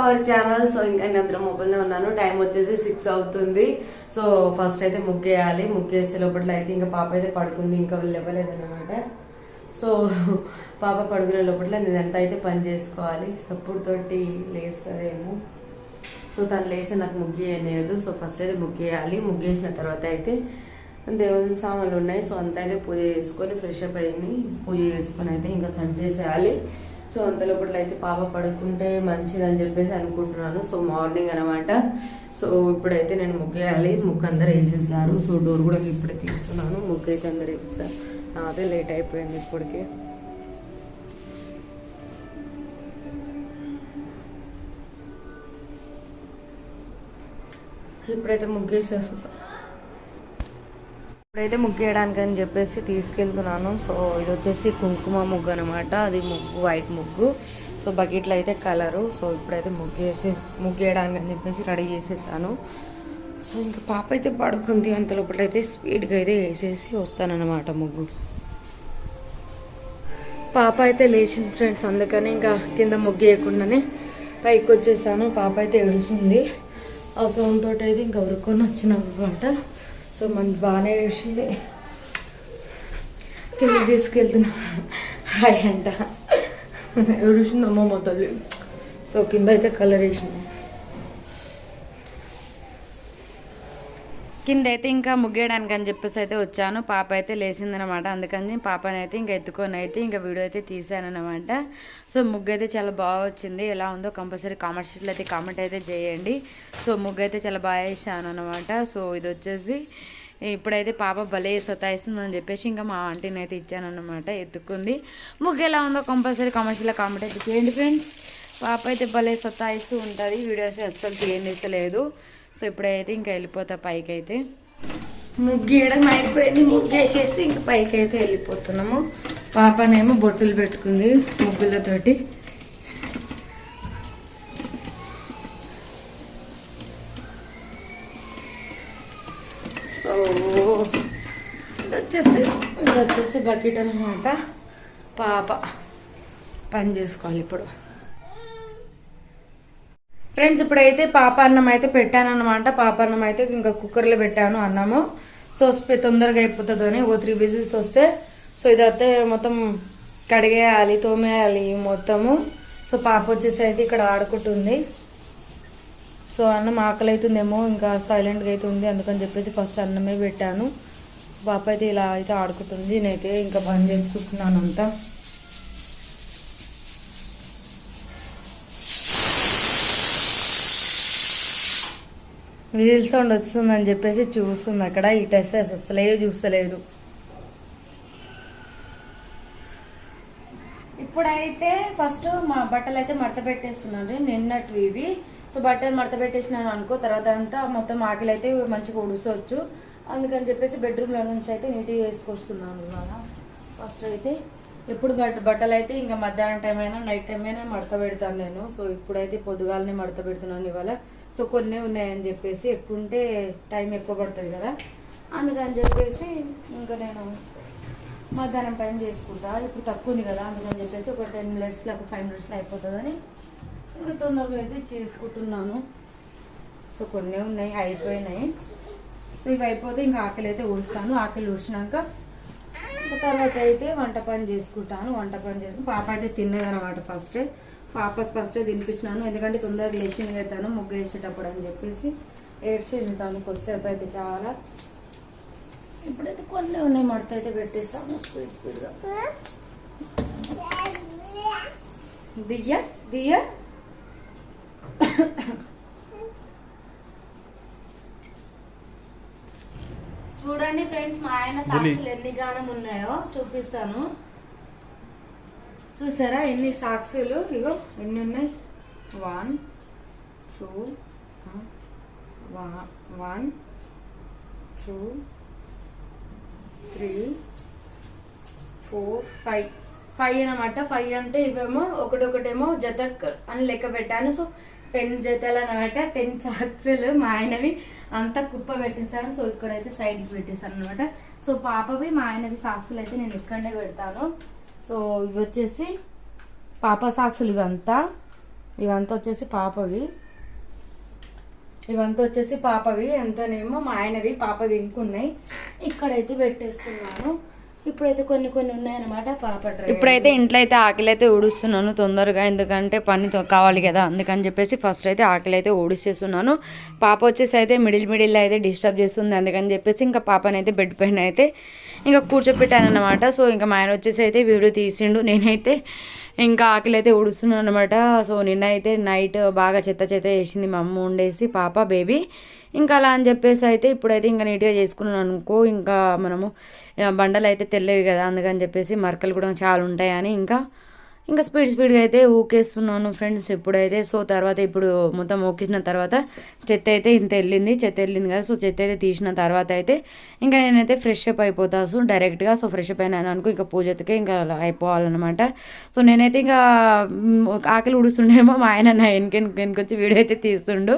Our channel. So ఇంకా నేను అందరం మొబైల్లో ఉన్నాను. టైం వచ్చేసి 6 అవుతుంది. సో ఫస్ట్ అయితే ముగ్గేయాలి. ముగ్గేసే లోపల అయితే ఇంకా పాప అయితే పడుకుంది, ఇంకా వెళ్ళలేదన్నమాట. సో పాప పడుకునే లోపల నేను ఎంత అయితే పని చేసుకోవాలి. సప్పుడుతోటి లేస్తుందేమో. సో తను లేస్తే నాకు ముగ్గేయలేదు. సో ఫస్ట్ అయితే ముగ్గేయాలి. ముగ్గేసిన తర్వాత అయితే దేవుని సామాన్లు ఉన్నాయి. సో అంతా అయితే పూజ చేసుకొని ఫ్రెష్ అప్ అయ్యి పూజ చేసుకొని అయితే ఇంకా సెండ్ చేసేయాలి. సో అంత లోపల అయితే పాప పడుకుంటే మంచిదని చెప్పేసి అనుకుంటున్నాను. సో మార్నింగ్ అనమాట. సో ఇప్పుడైతే నేను ముగ్గేయాలి. ముగ్గు అందరు వేసేసారు. సో డోర్ కూడా ఇప్పుడే తీస్తున్నాను. ముగ్గు అయితే అందరు వేసేస్తారు. అదే లేట్ అయిపోయింది ఇప్పటికే. ఇప్పుడైతే ముగ్గేసేస్తా. ఇప్పుడైతే ముగ్గేయడానికి అని చెప్పేసి తీసుకెళ్తున్నాను. సో ఇది వచ్చేసి కుంకుమ ముగ్గు అనమాట. అది ముగ్గు వైట్ ముగ్గు. సో బకెట్లో అయితే కలరు. సో ఇప్పుడైతే ముగ్గేయడానికి అని చెప్పేసి రెడీ చేసేసాను. సో ఇంకా పాప అయితే పడుకుంది. అంత లోపల అయితే స్పీడ్గా అయితే వేసేసి వస్తానన్నమాట ముగ్గు. పాప అయితే లేచింది ఫ్రెండ్స్. అందుకని ఇంకా కింద ముగ్గు వేయకుండానే పైకి వచ్చేసాను. పాప అయితే ఏడుస్తుంది. ఆ సౌండ్ తోటి అయితే ఇంకా ఉరుకొని వచ్చినాం అనమాట. సో మనకి బాగానే వేసింది. కింద తీసుకెళ్తున్నా హాయ్ అంట. ఏడుసింది అమ్మ మా తల్లి. సో కింద అయితే కలర్ వేసింది. కింద అయితే ఇంకా ముగ్గేయడానికి అని చెప్పేసి అయితే వచ్చాను. పాప అయితే లేచిందనమాట. అందుకని పాపని అయితే ఇంకా ఎత్తుకొని అయితే ఇంకా వీడియో అయితే తీసానమాట. సో ముగ్గు అయితే చాలా బాగా వచ్చింది. ఎలా ఉందో కంపల్సరీ కామెంట్ షీట్లో అయితే కామెంట్ అయితే చేయండి. సో ముగ్గు అయితే చాలా బాగా వేసాను అనమాట. సో ఇది వచ్చేసి ఇప్పుడైతే పాప భలే సతాయిస్తుంది అని చెప్పేసి ఇంకా మా ఆంటీని అయితే ఇచ్చానమాట. ఎత్తుకుంది. ముగ్గు ఎలా ఉందో కంపల్సరీ కామెంట్ షీట్లో కామెంట్ అయితే చేయండి ఫ్రెండ్స్. పాప అయితే భలే సతాయిస్తూ ఉంటుంది. వీడియోస్ అస్సలు తీయనిస్తలేదు. సో ఇప్పుడైతే ఇంకా వెళ్ళిపోతా పైకి అయితే. ముగ్గేయడం అయిపోయింది. ముగ్గేసేసి ఇంకా పైకి అయితే వెళ్ళిపోతున్నాము. పాపనేమో బొట్టులు పెట్టుకుంది ముగ్గులతోటి. సో ఇది వచ్చేసి బకెట్ అనమాట. పాప పని చేసుకోవాలి ఇప్పుడు. ఫ్రెండ్స్ ఇప్పుడైతే పాప అన్నం అయితే పెట్టాను అనమాట. పాప అన్నం అయితే ఇంకా కుక్కర్లో పెట్టాను అన్నము. సో తొందరగా అయిపోతుందని 3 విజిల్స్ వస్తే సో ఇదైతే మొత్తం కడిగేయాలి, తోమేయాలి మొత్తము. సో పాప వచ్చేసి అయితే ఇక్కడ ఆడుకుంటుంది. సో అన్నం ఆకలి అవుతుందేమో, ఇంకా సైలెంట్గా అయితే ఉంది. అందుకని చెప్పేసి ఫస్ట్ అన్నమే పెట్టాను. పాప అయితే ఇలా అయితే ఆడుకుంటుంది. నేనైతే ఇంకా పని చేసుకుంటున్నాను అంతా. విజిల్ సౌండ్ వస్తుందని చెప్పేసి చూస్తుంది అక్కడ. ఈ టెస్ట్ అసలే చూస్తలేదు. ఇప్పుడైతే ఫస్ట్ మా బట్టలు అయితే మడత పెట్టేస్తున్నాను. నిన్నటివి ఇవి. సో బట్టలు మడత పెట్టేసినాను అనుకో, తర్వాత అంతా మొత్తం ఆకలి అయితే మంచిగా ఉడుసవచ్చు. అందుకని చెప్పేసి బెడ్రూమ్లో నుంచి అయితే నీట్గా వేసుకొస్తున్నాను ఇవాళ. ఫస్ట్ అయితే ఎప్పుడు బట్టలు అయితే ఇంకా మధ్యాహ్నం టైం అయినా నైట్ టైం అయినా మడత పెడతాను నేను. సో ఇప్పుడైతే పొద్దుగాలనే మడత పెడుతున్నాను ఇవాళ. సో కొన్ని ఉన్నాయని చెప్పేసి, ఎక్కువ ఉంటే టైం ఎక్కువ పడుతుంది కదా, అందుకని చెప్పేసి ఇంకా నేను మధ్యాహ్నం టైం చేసుకుంటా. ఇప్పుడు తక్కువ ఉంది కదా, అందుకని చెప్పేసి ఒక 10 మినిట్స్లో ఒక 5 మినిట్స్లో అయిపోతుందని ఇంకా తొందరగా అయితే చేసుకుంటున్నాను. సో కొన్ని ఉన్నాయి, అయిపోయినాయి. సో ఇవి అయిపోతే ఇంకా ఆకలి అయితే ఊడుస్తాను. ఆకలి ఊడ్చినాక తర్వాత అయితే వంట పని చేసుకుంటాను. వంట పని చేసుకుని పాప అయితే తిన్నదనమాట. పాపకి ఫస్ట్ తినిపించినాను. ఎందుకంటే తొందరగా లేచింది అవుతాను ముగ్గు వేసేటప్పుడు అని చెప్పేసి ఏడ్చి తింటాను కొద్దిసేపు అయితే చాలా. ఇప్పుడైతే కొన్ని ఉన్నాయి, మడత అయితే పెట్టేస్తాను స్పీడ్గా. దియ్య చూడండి ఫ్రెండ్స్, మా ఆయన సాక్సులు ఎన్ని గానం ఉన్నాయో చూపిస్తాను. చూసారా ఎన్ని సాక్సులు? ఇగో ఎన్ని ఉన్నాయి. 1 2 3 4 5 అనమాట. 5 అంటే ఇవేమో ఒకటేమో జత అని లెక్క పెట్టాను. సో 10 జతలు అనమాట. 10 సాక్సులు మా ఆయనవి అంతా కుప్ప పెట్టేశాను. సో ఇక్కడైతే సైడ్కి పెట్టేశాను అనమాట. సో పాపవి మా ఆయనవి సాక్సులు అయితే నేను ఇక్కడనే పెడతాను. సో ఇవి వచ్చేసి పాప సాక్సులు ఇవంతా. ఇవంతా వచ్చేసి పాపవి అంతానేమో మా ఆయనవి పాపవి ఇంకున్నాయి. ఇక్కడైతే పెట్టేస్తున్నాను. ఇప్పుడైతే కొన్ని ఉన్నాయన్నమాట పాప డ్రై. ఇప్పుడైతే ఇంట్లో అయితే ఆకలి అయితే ఊడుస్తున్నాను తొందరగా, ఎందుకంటే పని కావాలి కదా, అందుకని చెప్పేసి ఫస్ట్ అయితే ఆకలి అయితే ఊడిచేస్తున్నాను. పాప వచ్చేసి అయితే మిడిల్ అయితే డిస్టర్బ్ చేస్తుంది, అందుకని చెప్పేసి ఇంకా పాపనైతే బెడ్ పైన అయితే ఇంకా కూర్చోపెట్టాను అనమాట. సో ఇంకా మా ఆయన వచ్చేసి అయితే వీడియో తీసిండు, నేనైతే ఇంకా ఆకలి అయితే ఊడుస్తున్నాను అనమాట. సో నిన్న అయితే నైట్ బాగా చెత్త వేసింది మా అమ్మ ఉండేసి పాప బేబీ. ఇంకా అలా అని చెప్పేసి అయితే ఇప్పుడైతే ఇంకా నీట్గా చేసుకున్నాను అనుకో. ఇంకా మనము బండలు అయితే తెల్లవి కదా, అందుకని చెప్పేసి మరకలు కూడా చాలా ఉంటాయని ఇంకా స్పీడ్గా అయితే ఊకేస్తున్నాను ఫ్రెండ్స్ ఇప్పుడైతే. సో తర్వాత ఇప్పుడు మొత్తం ఊకేసిన తర్వాత చెత్త అయితే వెళ్ళింది కదా. సో చెత్త అయితే తీసిన తర్వాత అయితే ఇంకా నేనైతే ఫ్రెష్ అప్ అయిపోతా డైరెక్ట్గా. సో ఫ్రెష్ అప్ అయినాను అనుకో ఇంకా పూజకి ఇంకా అయిపోవాలన్నమాట. సో నేనైతే ఇంకా ఆకలి ఉడుస్తుండేమో మా ఆయన నా వెనకొచ్చి వీడియో అయితే తీస్తుండు.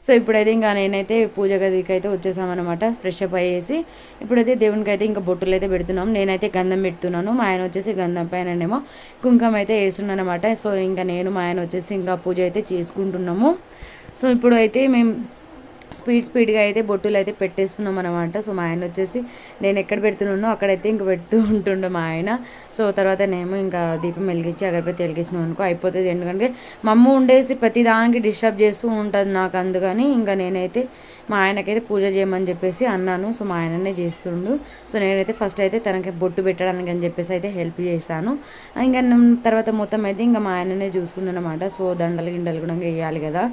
సో ఇప్పుడైతే ఇంకా నేనైతే పూజ గదికి అయితే వచ్చేసామన్నమాట. ఫ్రెష్ అప్ అయ్యేసి ఇప్పుడైతే దేవునికి అయితే ఇంకా బొట్టులు అయితే పెడుతున్నాం. నేనైతే గంధం పెడుతున్నాను, మా ఆయన వచ్చేసి గంధం పైననేమో కుంకుమ అయితే వేస్తున్నాను అనమాట. సో ఇంకా నేను మా ఆయన వచ్చేసి ఇంకా పూజ అయితే చేసుకుంటున్నాము. సో ఇప్పుడు అయితే మేము స్పీడ్గా అయితే బొట్టులు అయితే పెట్టేస్తున్నాం అనమాట. సో మా ఆయన వచ్చేసి నేను ఎక్కడ పెడుతున్నానో అక్కడైతే ఇంక పెడుతూ ఉంటుండే మా ఆయన. సో తర్వాత నేను ఇంకా దీపం వెలిగించి అగరబత్తి వెలిగించినాం అనుకో అయిపోతుంది. ఎందుకంటే మా అమ్మ ఉండేసి ప్రతి దానికి డిస్టర్బ్ చేస్తూ ఉంటుంది నాకు, అందుకని ఇంకా నేనైతే మా ఆయనకైతే పూజ చేయమని చెప్పేసి అన్నాను. సో మా ఆయననే చేస్తుండు. సో నేనైతే ఫస్ట్ అయితే తనకి బొట్టు పెట్టడానికి అని చెప్పేసి అయితే హెల్ప్ చేశాను. ఇంకా తర్వాత మొత్తం అయితే ఇంకా మా ఆయననే చూసుకున్నాను అనమాట. సో గిండలు కూడా వేయాలి కదా,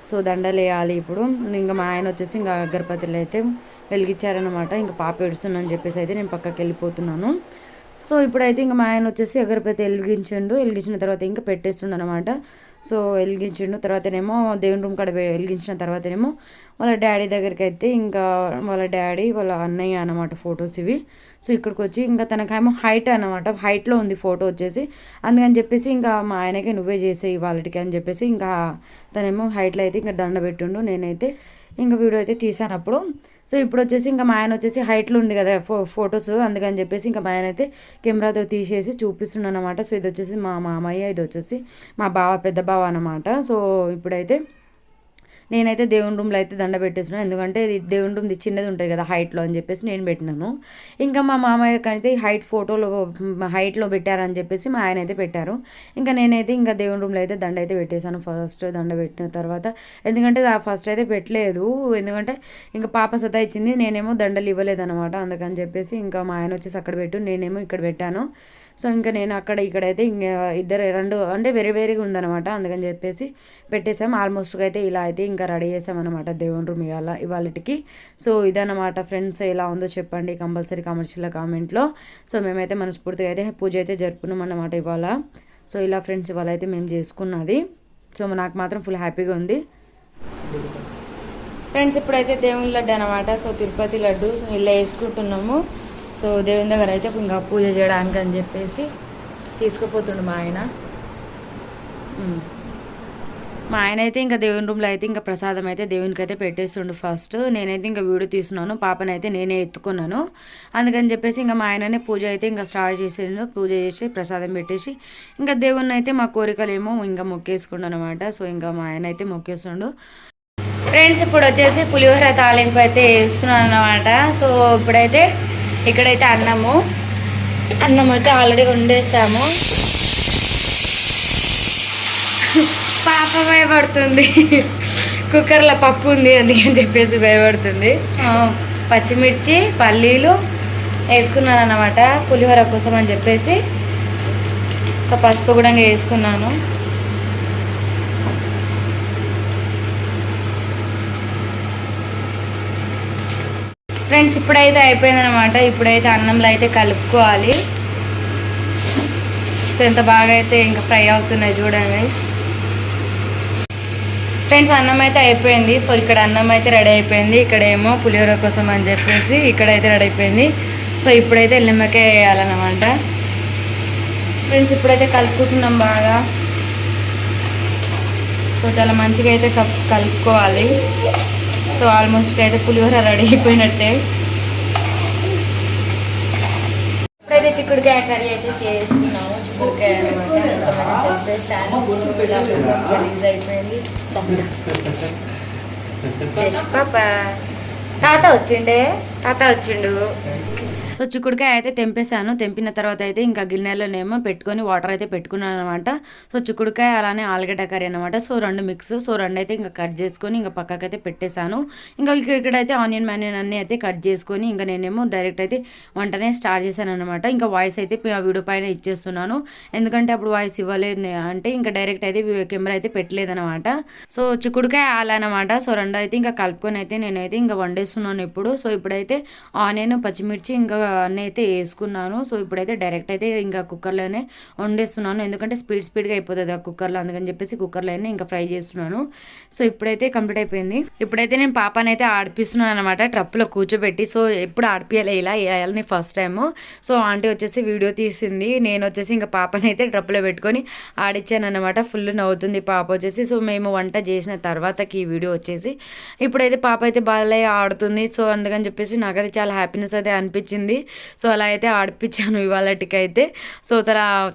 సో దండలు వేయాలి ఇప్పుడు. ఇంకా మా ఆయన వచ్చేసి ఇంకా అగరబత్తులు అయితే వెలిగించారనమాట. ఇంకా పాప ఏడుస్తుందని చెప్పేసి అయితే నేను పక్కకి వెళ్ళిపోతున్నాను. సో ఇప్పుడైతే ఇంకా మా ఆయన వచ్చేసి అగరబత్తి వెలిగించిన తర్వాత ఇంకా పెట్టేస్తుండ అనమాట. సో వెలిగించిండు తర్వాతనేమో దేవుని రూమ్ కాడ వెలిగించిన తర్వాతనేమో వాళ్ళ డాడీ దగ్గరికి అయితే ఇంకా వాళ్ళ డాడీ వాళ్ళ అన్నయ్య అనమాట ఫొటోస్ ఇవి. సో ఇక్కడికి వచ్చి ఇంకా తనకేమో హైట్ అనమాట, హైట్లో ఉంది ఫోటో వచ్చేసి, అందుకని చెప్పేసి ఇంకా మా ఆయనకి నువ్వే చేసేయి వాళ్ళకి అని చెప్పేసి ఇంకా తనేమో హైట్లో అయితే ఇంకా దండ పెట్టిండు. నేనైతే ఇంకా వీడియో అయితే తీసాను అప్పుడు. సో ఇప్పుడు వచ్చేసి ఇంకా మా ఆయన వచ్చేసి హైట్లో ఉంది కదా ఫొటోస్, అందుకని చెప్పేసి ఇంకా మా ఆయన అయితే కెమెరాతో తీసేసి చూపిస్తున్నాను అనమాట. సో ఇది వచ్చేసి మా మామయ్య, ఇది వచ్చేసి మా పెద్ద బావ అనమాట. సో ఇప్పుడైతే నేనైతే దేవుని రూమ్లో అయితే దండ పెట్టేస్తున్నాను, ఎందుకంటే ఇది దేవుని రూమ్ది చిన్నది ఉంటుంది కదా హైట్లో అని చెప్పేసి నేను పెట్టినాను. ఇంకా మా మామయ్యకి అయితే హైట్లో పెట్టారని చెప్పేసి మా ఆయన అయితే పెట్టారు. ఇంకా నేనైతే ఇంకా దేవుని రూమ్లో అయితే దండ అయితే పెట్టేశాను. ఫస్ట్ దండ పెట్టిన తర్వాత, ఎందుకంటే ఫస్ట్ అయితే పెట్టలేదు, ఎందుకంటే ఇంకా పాప సతా ఇచ్చింది, నేనేమో దండలు ఇవ్వలేదు అనమాట. అందుకని చెప్పేసి ఇంకా మా ఆయన వచ్చేసి అక్కడ పెట్టు, నేనేమో ఇక్కడ పెట్టాను. సో ఇంకా నేను ఇక్కడైతే ఇంకా ఇద్దరు రెండు అంటే వేరేగా ఉందన్నమాట, అందుకని చెప్పేసి పెట్టేసాం. ఆల్మోస్ట్గా అయితే ఇలా అయితే ఇంకా రెడీ చేసామన్నమాట దేవుని రూమ్ ఇవాళకి. సో ఇదన్నమాట ఫ్రెండ్స్, ఎలా ఉందో చెప్పండి కంపల్సరీ కామెంట్లో. సో మేమైతే మనస్ఫూర్తిగా అయితే పూజ అయితే జరుపుకున్నాం అన్నమాట ఇవాళ. సో ఇలా ఫ్రెండ్స్ ఇవాళ అయితే మేము చేసుకున్నది. సో నాకు మాత్రం ఫుల్ హ్యాపీగా ఉంది ఫ్రెండ్స్. ఇప్పుడైతే దేవుని లడ్డు అనమాట, సో తిరుపతి లడ్డు ఇలా వేసుకుంటున్నాము. సో దేవుని దగ్గర అయితే ఇంకా పూజ చేయడానికి అని చెప్పేసి తీసుకుపోతుండు మా ఆయన. మా ఆయన అయితే ఇంకా దేవుని రూమ్లో అయితే ఇంకా ప్రసాదం అయితే దేవునికి అయితే పెట్టేస్తుండు ఫస్ట్. నేనైతే ఇంకా వీడియో తీస్తున్నాను, పాపనైతే నేనే ఎత్తుకున్నాను, అందుకని చెప్పేసి ఇంకా మా ఆయననే పూజ అయితే ఇంకా స్టార్ట్ చేసిండు. పూజ చేసి ప్రసాదం పెట్టేసి ఇంకా దేవుణ్ణి అయితే మా కోరికలు ఏమో ఇంకా మొక్కేసుకుండు అనమాట. సో ఇంకా మా ఆయన అయితే మొక్కేస్తుండు ఫ్రెండ్స్. ఇప్పుడు వచ్చేసి పులిహోర తాలింపు అయితే వేస్తున్నాను అనమాట. సో ఇప్పుడైతే ఇక్కడైతే అన్నం అయితే ఆల్రెడీ వండేసాము. పాప భయపడుతుంది, కుక్కర్లో పప్పు ఉంది అందుకని చెప్పేసి భయపడుతుంది. పచ్చిమిర్చి పల్లీలు వేసుకున్నాను అన్నమాట పులిహోర కోసం అని చెప్పేసి. సో పసుపు కూడా వేసుకున్నాను. ఫ్రెండ్స్ ఇప్పుడైతే అయిపోయిందనమాట. ఇప్పుడైతే అన్నంలో అయితే కలుపుకోవాలి. సో ఎంత బాగా అయితే ఇంకా ఫ్రై అవుతున్నాయి చూడండి ఫ్రెండ్స్. అన్నం అయితే అయిపోయింది. సో ఇక్కడ అన్నం అయితే రెడీ అయిపోయింది, ఇక్కడేమో పులిహోర కోసం అని చెప్పేసి ఇక్కడైతే రెడీ అయిపోయింది. సో ఇప్పుడైతే నిమ్మకాయ వేయాలన్నమాట ఫ్రెండ్స్. ఇప్పుడైతే కలుపుకుంటున్నాం బాగా. సో చాలా మంచిగా అయితే కలుపుకోవాలి. సో ఆల్మోస్ట్ అయితే పులిహోర రెడీ అయిపోయినట్టే. ఇప్పుడైతే చిక్కుడుకాయ కర్రీ అయితే చేస్తున్నాము. చిక్కుడుకాయ అనమాట తెంపేసాను. గలీజ్ అయిపోయింది. తాత వచ్చిండు. సో చిక్కుడుకాయ అయితే తెంపేశాను. తెంపిన తర్వాత అయితే ఇంకా గిన్నెలోనేమో పెట్టుకొని వాటర్ అయితే పెట్టుకున్నాను అనమాట. సో చిక్కుడుకాయ అలానే ఆలుగడ్డ కర్రీ అనమాట. సో రెండు మిక్స్. సో రెండు అయితే ఇంకా కట్ చేసుకొని ఇంకా పక్కకైతే పెట్టేశాను. ఇంకా ఇక్కడైతే ఆనియన్ అన్నీ అయితే కట్ చేసుకొని ఇంకా నేనేమో డైరెక్ట్ అయితే వంటనే స్టార్ట్ చేశాను అనమాట. ఇంకా వాయిస్ అయితే వీడియో పైన ఇచ్చేస్తున్నాను. ఎందుకంటే అప్పుడు వాయిస్ ఇవ్వలేదు అంటే ఇంకా డైరెక్ట్ అయితే కెమెరా అయితే పెట్టలేదనమాట. సో చిక్కుడుకాయ అనమాట. సో రెండు అయితే ఇంకా కలుపుకొని అయితే నేనైతే ఇంకా వండేస్తున్నాను ఇప్పుడు. సో ఇప్పుడైతే ఆనియన్ పచ్చిమిర్చి ఇంకా అన్నీ అయితే వేసుకున్నాను. సో ఇప్పుడైతే డైరెక్ట్ అయితే ఇంకా కుక్కర్లోనే వండేస్తున్నాను. ఎందుకంటే స్పీడ్గా అయిపోతుంది ఆ కుక్కర్లో, అందుకని చెప్పేసి కుక్కర్లోనే ఇంకా ఫ్రై చేస్తున్నాను. సో ఇప్పుడైతే కంప్లీట్ అయిపోయింది. ఇప్పుడైతే నేను పాపనైతే ఆడిపిస్తున్నాను అనమాట ట్రప్పులో కూర్చోబెట్టి. సో ఎప్పుడు ఆడిపియాలి ఇలా వేయాలని ఫస్ట్ టైము. సో ఆంటీ వచ్చేసి వీడియో తీసింది, నేను వచ్చేసి ఇంకా పాపనైతే ట్రప్పులో పెట్టుకొని ఆడిచ్చాను అనమాట. ఫుల్ నవ్వుతుంది పాప వచ్చేసి. సో మేము వంట చేసిన తర్వాతకి ఈ వీడియో వచ్చేసి ఇప్పుడైతే పాప అయితే బాగా ఆడుతుంది. సో అందుకని చెప్పేసి నాకైతే చాలా హ్యాపీనెస్ అయితే అనిపించింది. సో అలా అయితే ఆడిపించాను ఇవాళటికైతే. సో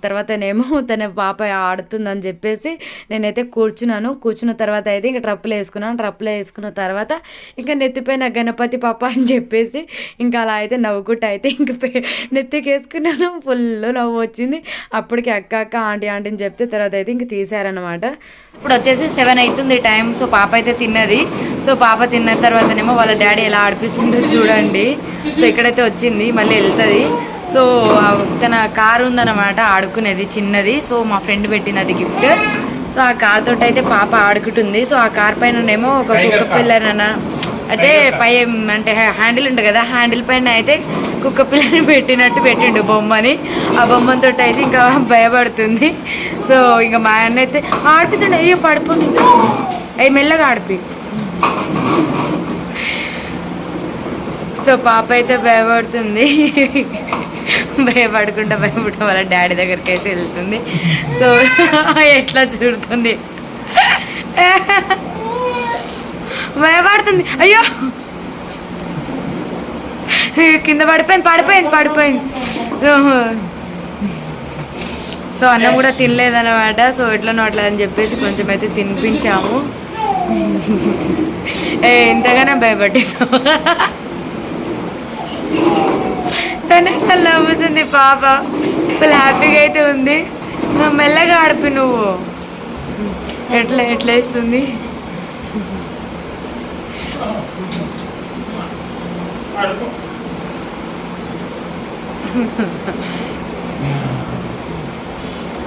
తర్వాతనేమో తన పాప ఆడుతుందని చెప్పేసి నేనైతే కూర్చున్న తర్వాత అయితే ఇంకా ట్రప్పులు వేసుకున్న తర్వాత ఇంకా నెత్తిపైన గణపతి పాప అని చెప్పేసి ఇంకా అలా అయితే నవ్వుకుంటా అయితే ఇంకా నెత్తికి వేసుకున్నాను. ఫుల్ నవ్వు వచ్చింది. అప్పటికి అక్క ఆంటీ అని చెప్తే తర్వాత అయితే ఇంక తీసారనమాట. ఇప్పుడు వచ్చేసి 7 అవుతుంది టైం. సో పాప అయితే తిన్నది. సో పాప తిన్న తర్వాతనేమో వాళ్ళ డాడీ ఎలా ఆడిపిస్తుందో చూడండి. సో ఇక్కడైతే వచ్చింది, మళ్ళీ వెళ్తుంది. సో తన కారు ఉందన్నమాట ఆడుకునేది చిన్నది. సో మా ఫ్రెండ్ పెట్టినది గిఫ్ట్. సో ఆ కార్ తోటి అయితే పాప ఆడుకుంటుంది. సో ఆ కార్ పైననేమో ఒక కుక్క పిల్లన అయితే అంటే హ్యాండిల్ ఉంటుంది కదా, హ్యాండిల్ పైన అయితే కుక్క పిల్లని పెట్టిండు బొమ్మని. ఆ బొమ్మతో అయితే ఇంకా భయపడుతుంది. సో ఇంకా మా అన్న అయితే ఆడిపిస్తుండే, అయ్యో పడిపోతుంది, అవి మెల్లగా ఆడిపి. సో పాప అయితే భయపడుతుంది. భయపడకుండా వాళ్ళ డాడీ దగ్గరికి అయితే వెళ్తుంది. సో ఎట్లా చూడుతుంది, భయపడుతుంది. అయ్యో కింద పడిపోయింది. సో అన్నం కూడా తినలేదన్నమాట. సో ఎట్లనో అట్లా అని చెప్పేసి కొంచెం అయితే తినిపించాము. ఎంతగానో భయపడేసాము. తను ఎట్లా నవ్వుతుంది పాప, ఫుల్ హ్యాపీగా అయితే ఉంది. మెల్లగా ఆడిపి నువ్వు, ఎట్లా వేస్తుంది.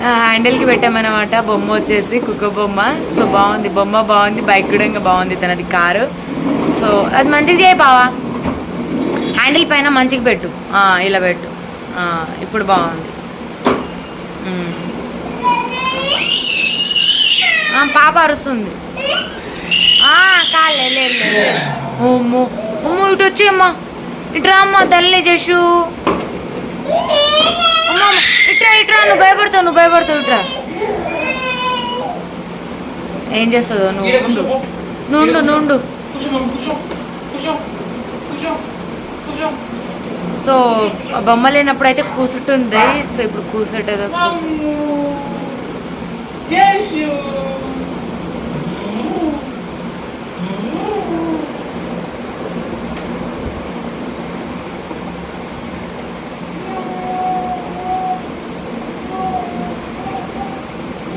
హ్యాండిల్కి పెట్టామన్నమాట బొమ్మ వచ్చేసి కుక్క బొమ్మ. సో బాగుంది, బొమ్మ బాగుంది, బైక్ కూడా ఇంకా బాగుంది తనది కారు. సో అది మంచిగా చేయి బావా, హ్యాండిల్ పైన మంచిగా పెట్టు, ఇలా పెట్టు. ఇప్పుడు బాగుంది. పాప అరుస్తుంది. కాలే లేదు. అమ్మో ఇటు వచ్చి అమ్మా, ఇట్రా అమ్మా తల్లి చేసు. అమ్మా ఇట్రా నువ్వు భయపడతావు ఇట్రా. ఏం చేస్తుందో నుండు. సో బొమ్మ లేనప్పుడు అయితే కూసుంటుంది. సో ఇప్పుడు కూసుంటుందో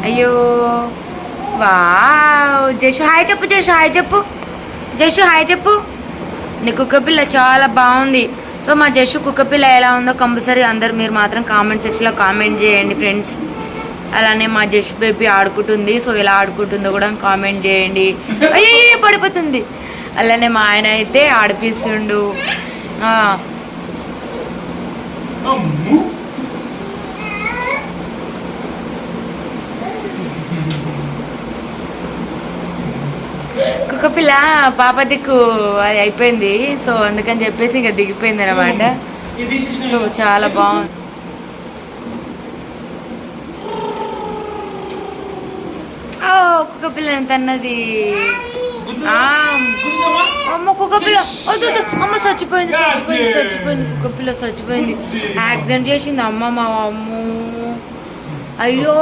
అయ్యో వావ్. జషు హాయ్ చెప్పు. నీ కుక్క పిల్ల చాలా బాగుంది. సో మా జషు కుక్క పిల్ల ఎలా ఉందో కంపల్సరీ అందరు మీరు మాత్రం కామెంట్ సెక్షన్లో కామెంట్ చేయండి ఫ్రెండ్స్. అలానే మా జషు బేబీ ఆడుకుంటుంది. సో ఎలా ఆడుకుంటుందో కూడా కామెంట్ చేయండి. అయ్యో పడిపోతుంది. అలానే మా ఆయన అయితే ఆడిపిస్తుండు. కుక్కపిల్ల పాప దిక్కు అది అయిపోయింది. సో అందుకని చెప్పేసి ఇంకా దిగిపోయింది అనమాట. సో చాలా బాగుంది. కుక్కపిల్ల ఎంత అన్నది. అమ్మ కుక్కపిల్ల వద్దు, అమ్మ చచ్చిపోయింది. కుక్కపిల్ల చచ్చిపోయింది. యాక్సిడెంట్ చేసింది అమ్మ. మా అమ్మ అయ్యో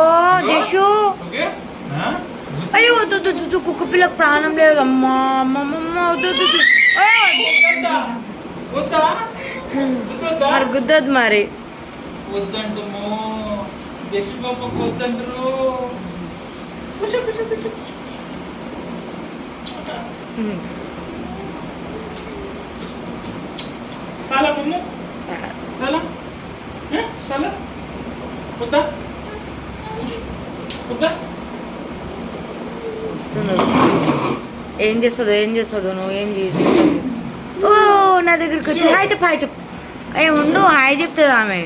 జషు ఓకే అయ్యో వద్దు వద్దు, వద్దు, కుక్క పిల్లకు ప్రాణం లేదు అమ్మా అమ్మమ్మ వద్దు వద్దు, వద్దు. ఆ! వద్దా వద్దా మరి గుద్దదు మరి. వద్దంటము యశ్ పాపకు వద్దంటారు. చాలా మమ్మ చాలా చాలా వద్దా వద్దా. వస్తుంది వస్తుంది. ఏం చేస్తుందో నువ్వు ఏం చేస్తావు. ఓ నా దగ్గరికి వచ్చి హాయ్ చెప్పు ఏ ఉండు హాయ్ చెప్తుంది ఆమె.